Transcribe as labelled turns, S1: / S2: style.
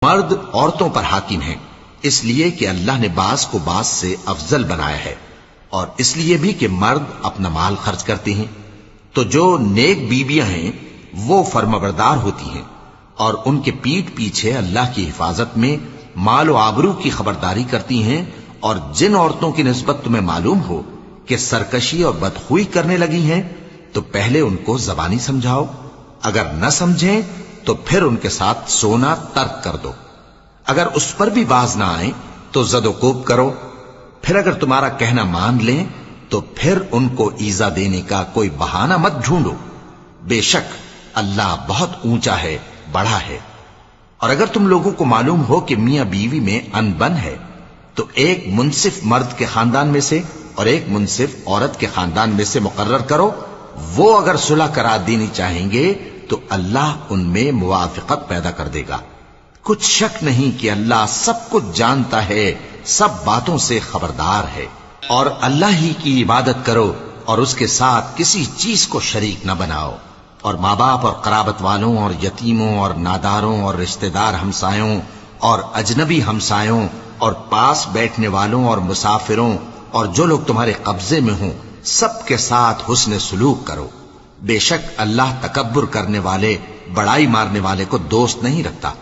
S1: مرد عورتوں پر حاکم ہیں اس لیے کہ اللہ نے بعض کو بعض سے افضل بنایا ہے، اور اس لیے بھی کہ مرد اپنا مال خرچ کرتے ہیں۔ تو جو نیک بیویاں ہیں وہ فرمانبردار ہوتی ہیں، اور ان کے پیٹھ پیچھے اللہ کی حفاظت میں مال و آبرو کی خبرداری کرتی ہیں۔ اور جن عورتوں کی نسبت تمہیں معلوم ہو کہ سرکشی اور بدخوئی کرنے لگی ہیں تو پہلے ان کو زبانی سمجھاؤ، اگر نہ سمجھیں تو پھر ان کے ساتھ سونا ترک کر دو۔ اگر اس پر بھی باز نہ آئیں تو زد و کوب کرو، پھر اگر تمہارا کہنا مان لیں تو پھر ان کو ایذا دینے کا کوئی بہانہ مت ڈھونڈو، بے شک اللہ بہت اونچا ہے، بڑا ہے۔ اور اگر تم لوگوں کو معلوم ہو کہ میاں بیوی میں انبن ہے تو ایک منصف مرد کے خاندان میں سے اور ایک منصف عورت کے خاندان میں سے مقرر کرو، وہ اگر صلح کرا دینی چاہیں گے تو اللہ ان میں موافقت پیدا کر دے گا۔ کچھ شک نہیں کہ اللہ سب کچھ جانتا ہے، سب باتوں سے خبردار ہے۔ اور اللہ ہی کی عبادت کرو اور اس کے ساتھ کسی چیز کو شریک نہ بناؤ، اور ماں باپ اور قرابت والوں اور یتیموں اور ناداروں اور رشتہ دار ہمسایوں اور اجنبی ہمسایوں اور پاس بیٹھنے والوں اور مسافروں اور جو لوگ تمہارے قبضے میں ہوں سب کے ساتھ حسن سلوک کرو۔ بے شک اللہ تکبر کرنے والے، بڑائی مارنے والے کو دوست نہیں رکھتا۔